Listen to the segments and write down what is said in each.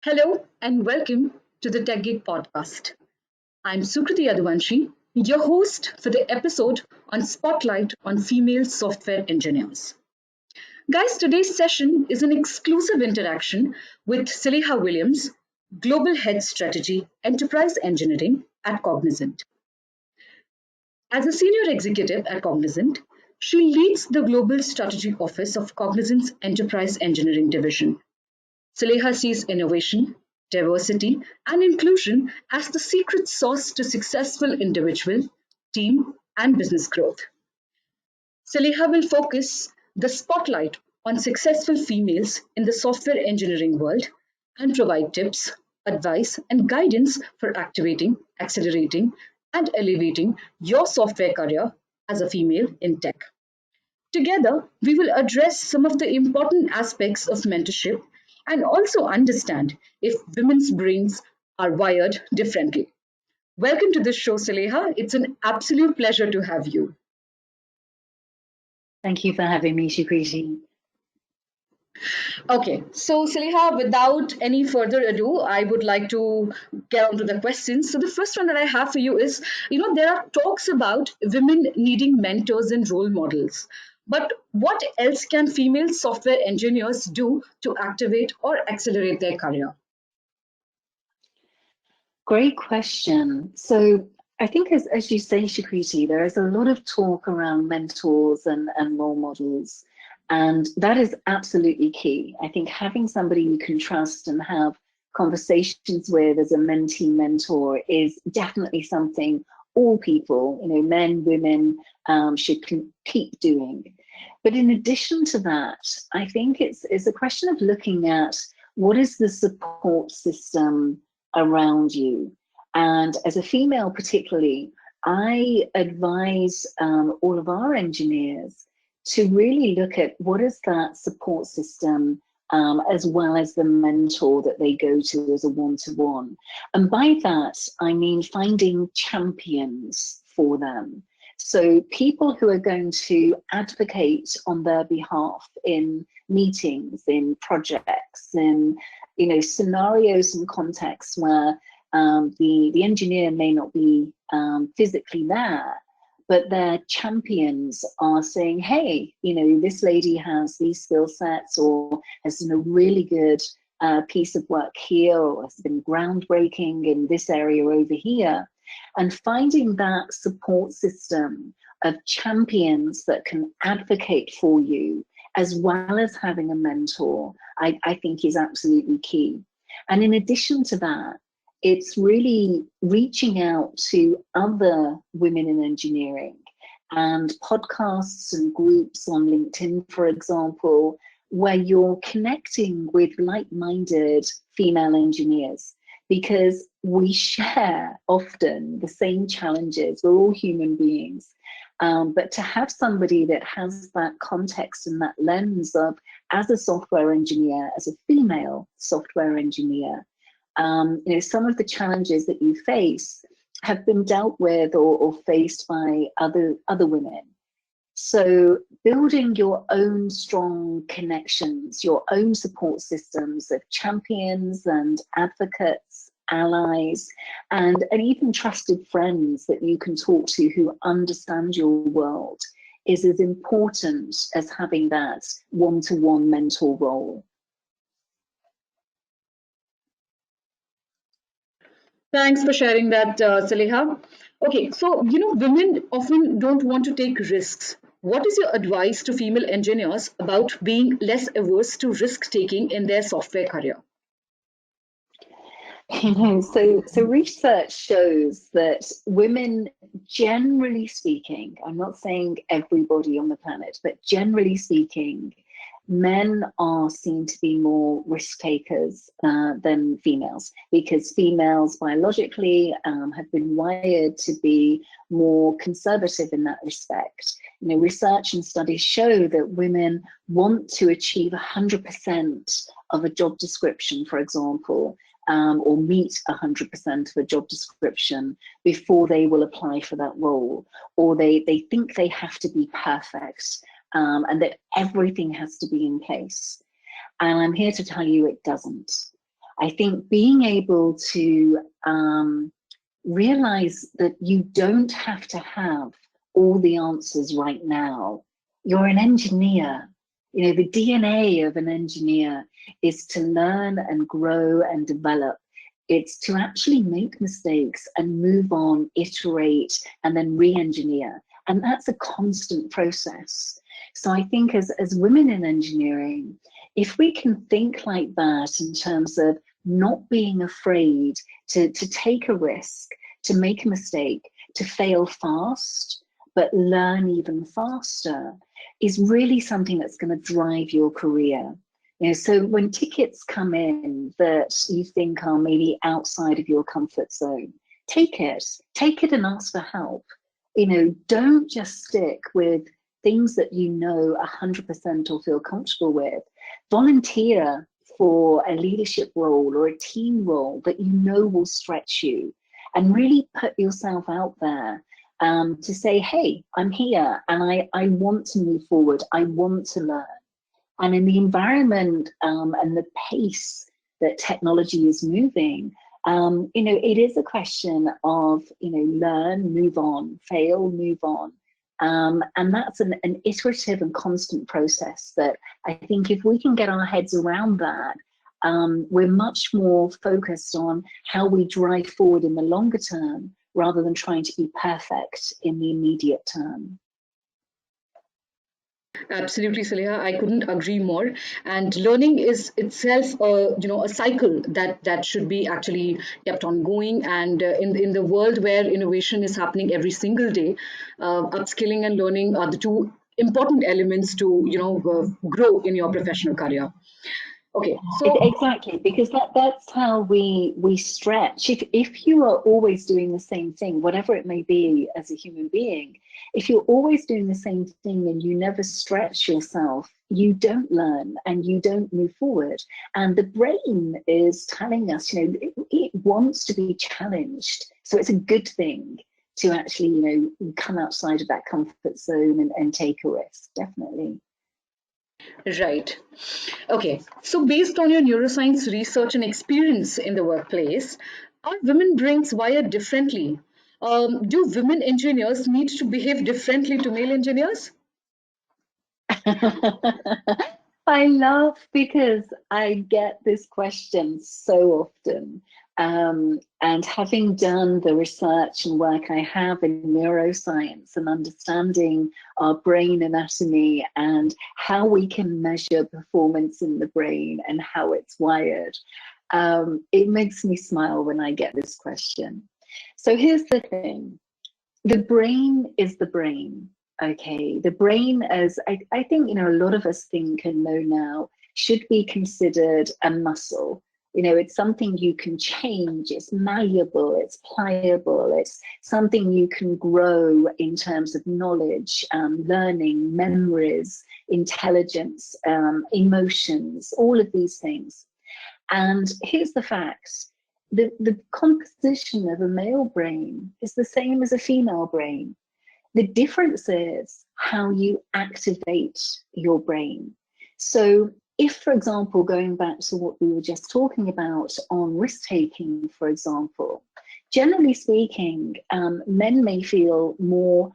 Hello and welcome to the Tech Gig podcast. I'm Sukriti Yaduvanshi, your host for the episode on Spotlight on Female Software Engineers. Guys, today's session is an exclusive interaction with Saleha Williams, Global Head Strategy, Enterprise Engineering at Cognizant. As a senior executive at Cognizant, she leads the Global Strategy Office of Cognizant's Enterprise Engineering Division. Saleha sees innovation, diversity, and inclusion as the secret sauce to successful individual, team, and business growth. Saleha will focus the spotlight on successful females in the software engineering world and provide tips, advice, and guidance for activating, accelerating, and elevating your software career as a female in tech. Together, we will address some of the important aspects of mentorship and also understand if women's brains are wired differently. Welcome to the show, Saleha. It's an absolute pleasure to have you. Thank you for having me, Shukriti. Okay, so Saleha, without any further ado, I would like to get on to the questions. So the first one that I have for you is, there are talks about women needing mentors and role models. But what else can female software engineers do to activate or accelerate their career? Great question. So I think as you say, Shukriti, there is a lot of talk around mentors and role models. And that is absolutely key. I think having somebody you can trust and have conversations with as a mentee mentor is definitely something all people, men, women, should keep doing. But in addition to that, I think it's a question of looking at what is the support system around you. And as a female particularly, I advise all of our engineers to really look at what is that support system as well as the mentor that they go to as a one-to-one. And by that, I mean finding champions for them. So people who are going to advocate on their behalf in meetings, in projects, in scenarios and contexts where the engineer may not be physically there, but their champions are saying, hey, this lady has these skill sets or has done a really good piece of work here or has been groundbreaking in this area over here. And finding that support system of champions that can advocate for you, as well as having a mentor, I think is absolutely key. And in addition to that, it's really reaching out to other women in engineering and podcasts and groups on LinkedIn, for example, where you're connecting with like-minded female engineers, because we share often the same challenges. We're all human beings. But to have somebody that has that context and that lens of, as a software engineer, as a female software engineer, some of the challenges that you face have been dealt with or faced by other women. So building your own strong connections, your own support systems of champions and advocates, allies, and even trusted friends that you can talk to who understand your world is as important as having that one-to-one mentor role. Thanks for sharing that, Saleha. Okay, so women often don't want to take risks. What is your advice to female engineers about being less averse to risk taking in their software career? So research shows that women, generally speaking, I'm not saying everybody on the planet, but generally speaking, men are seen to be more risk takers than females, because females biologically have been wired to be more conservative in that respect. Research and studies show that women want to achieve 100% of a job description, for example, or meet 100% of a job description before they will apply for that role, or they think they have to be perfect. And that everything has to be in place. And I'm here to tell you it doesn't. I think being able to realize that you don't have to have all the answers right now. You're an engineer. You know, the DNA of an engineer is to learn and grow and develop. It's to actually make mistakes and move on, iterate, and then re-engineer. And that's a constant process. So I think as women in engineering, if we can think like that in terms of not being afraid to take a risk, to make a mistake, to fail fast, but learn even faster, is really something that's going to drive your career. You know, so when tickets come in that you think are maybe outside of your comfort zone, take it and ask for help. You know, don't just stick with things that you know 100% or feel comfortable with. Volunteer for a leadership role or a team role that you know will stretch you, and really put yourself out there to say, hey, I'm here and I want to move forward. I want to learn. And in the environment and the pace that technology is moving, you know, it is a question of, you know, learn, move on, fail, move on. And that's an iterative and constant process that I think if we can get our heads around that, we're much more focused on how we drive forward in the longer term rather than trying to be perfect in the immediate term. Absolutely, Saleha. I couldn't agree more. And learning is itself, a cycle that should be actually kept on going. And in the world where innovation is happening every single day, upskilling and learning are the two important elements to grow in your professional career. Okay, so Exactly, because that's how we stretch. If you are always doing the same thing, whatever it may be as a human being, if you're always doing the same thing and you never stretch yourself, you don't learn and you don't move forward. And the brain is telling us, you know, it wants to be challenged. So it's a good thing to actually, you know, come outside of that comfort zone and take a risk, definitely. right. Okay, so based on your neuroscience research and experience in the workplace, are women brains wired differently? Do women engineers need to behave differently to male engineers? I laugh because I get this question so often. And having done the research and work I have in neuroscience and understanding our brain anatomy and how we can measure performance in the brain and how it's wired, it makes me smile when I get this question. So here's the thing. The brain is the brain. Okay, the brain, as I think, you know, a lot of us think and know now, should be considered a muscle. You know, it's something you can change, it's malleable, it's pliable, it's something you can grow in terms of knowledge, learning, memories, intelligence, emotions, all of these things. And here's the facts. The composition of a male brain is the same as a female brain. The difference is how you activate your brain. So if, for example, going back to what we were just talking about on risk-taking, for example, generally speaking, men may feel more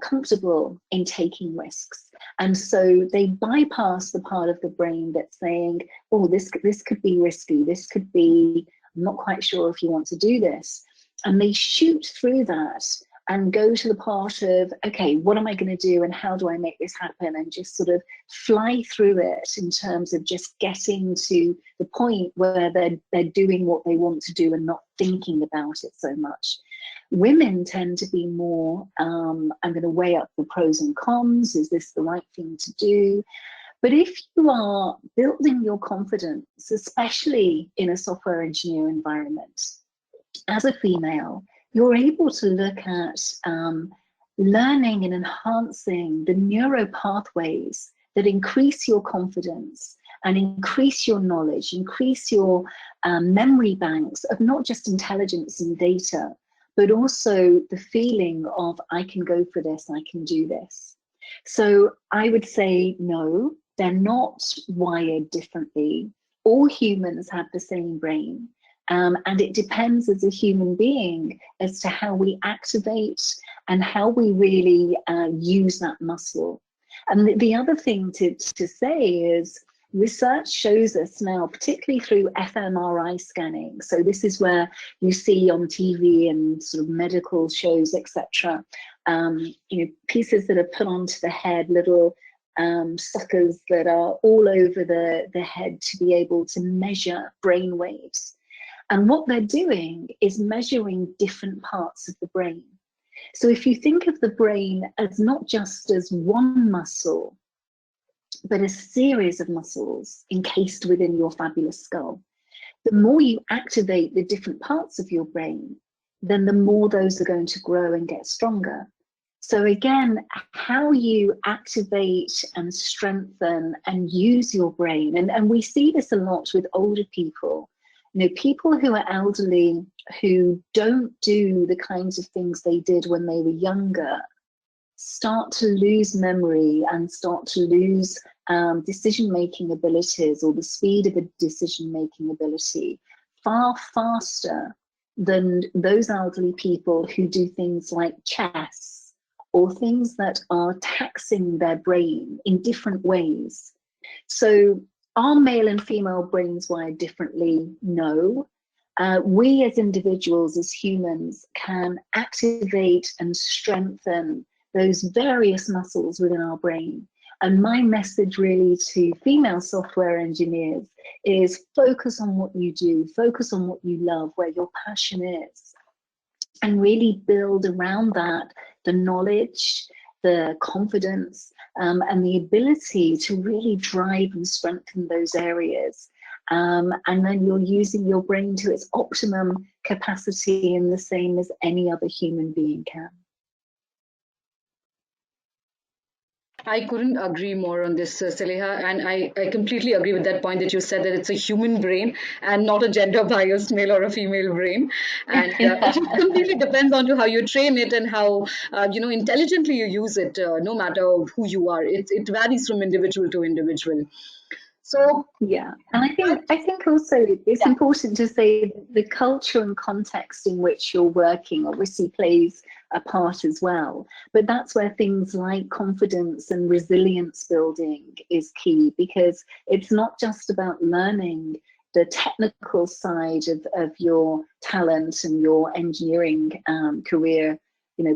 comfortable in taking risks. And so they bypass the part of the brain that's saying, oh, this could be risky, this could be, I'm not quite sure if you want to do this. And they shoot through that and go to the part of, okay, what am I going to do and how do I make this happen? And just sort of fly through it in terms of just getting to the point where they're doing what they want to do and not thinking about it so much. Women tend to be more, I'm going to weigh up the pros and cons. Is this the right thing to do? But if you are building your confidence, especially in a software engineer environment, as a female, you're able to look at learning and enhancing the neuro pathways that increase your confidence and increase your knowledge, increase your memory banks of not just intelligence and data, but also the feeling of, I can go for this, I can do this. So I would say, no, they're not wired differently. all humans have the same brain. And it depends as a human being as to how we activate and how we really use that muscle. And the other thing to say is research shows us now, particularly through fMRI scanning. So this is where you see on TV and sort of medical shows, etc. Pieces that are put onto the head, little suckers that are all over the head to be able to measure brain waves. And what they're doing is measuring different parts of the brain. So if you think of the brain as not just as one muscle, but a series of muscles encased within your fabulous skull, the more you activate the different parts of your brain, then the more those are going to grow and get stronger. So again, how you activate and strengthen and use your brain, and we see this a lot with older people, people who are elderly, who don't do the kinds of things they did when they were younger, start to lose memory and start to lose decision-making abilities, or the speed of a decision-making ability, far faster than those elderly people who do things like chess or things that are taxing their brain in different ways. So are male and female brains wired differently? No. We as individuals, as humans, can activate and strengthen those various muscles within our brain. And my message really to female software engineers is focus on what you do, focus on what you love, where your passion is, and really build around that the knowledge, the confidence, and the ability to really drive and strengthen those areas. And then you're using your brain to its optimum capacity, in the same as any other human being can. I couldn't agree more on this, Saleha, and I completely agree with that point that you said, that it's a human brain and not a gender biased male or a female brain. And it completely depends on how you train it and how intelligently you use it, no matter who you are. It varies from individual to individual. So yeah, and I think also it's important to say the culture and context in which you're working obviously plays a part as well. But that's where things like confidence and resilience building is key, because it's not just about learning the technical side of your talent and your engineering career,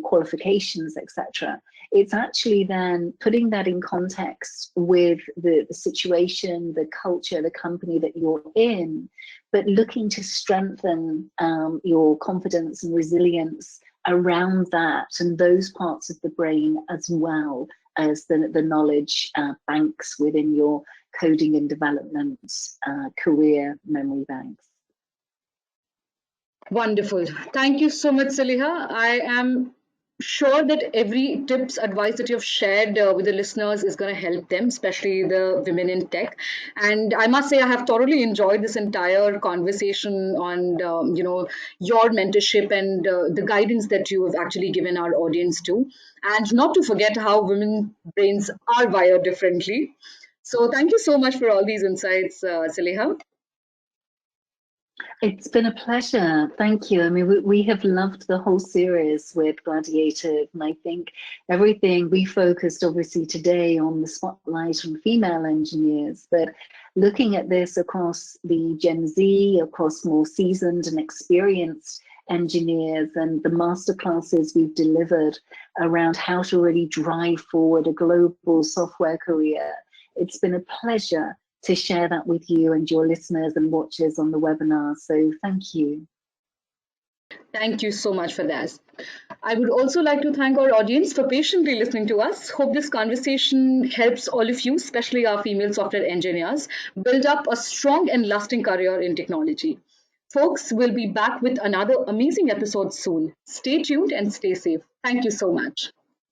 qualifications, etc. It's actually then putting that in context with the situation, the culture, the company that you're in, but looking to strengthen your confidence and resilience around that and those parts of the brain, as well as the knowledge banks within your coding and development career memory banks. Wonderful. Thank you so much, Saleha. I am sure that every tips, advice that you've shared with the listeners is going to help them, especially the women in tech. And I must say, I have thoroughly enjoyed this entire conversation on your mentorship and the guidance that you have actually given our audience to, and not to forget how women brains are wired differently. So thank you so much for all these insights, Saleha. It's been a pleasure. Thank you. I mean, we have loved the whole series with Gladiator. And I think everything we focused obviously today on the spotlight on female engineers, but looking at this across the Gen Z, across more seasoned and experienced engineers, and the masterclasses we've delivered around how to really drive forward a global software career. It's been a pleasure to share that with you and your listeners and watchers on the webinar. So thank you. Thank you so much for that. I would also like to thank our audience for patiently listening to us. Hope this conversation helps all of you, especially our female software engineers, build up a strong and lasting career in technology. Folks, we'll be back with another amazing episode soon. Stay tuned and stay safe. Thank you so much.